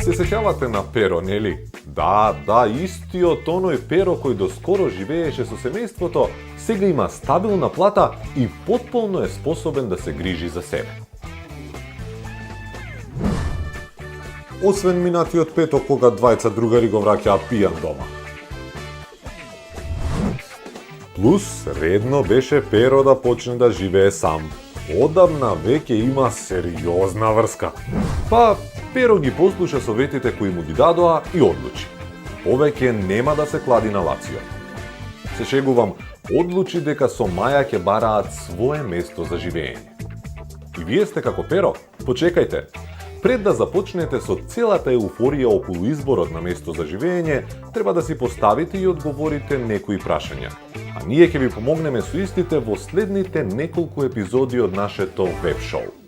Се сеќавате на Pero, нели? Да, истиот оној Pero кој доскоро живееше со семејството, сега има стабилна плата и потполно е способен да се грижи за себе. Освен минатиот петок кога двајца другари го враќаа пијан дома. Плюс редно беше Pero да почне да живее сам. Одамна веќе има сериозна врска. Па Pero ги послуша советите кои му ги дадоа и одлучи. Повеќе нема да се клади на Лацио. Се шегувам, одлучи дека со Маја ќе бараат свое место за живење. И вие сте како Pero? Почекајте. Пред да започнете со целата еуфорија околу изборот на место за живење, треба да си поставите и одговорите некои прашања. А ние ќе ви помогнеме со истите во следните неколку епизоди од нашето веб шоу.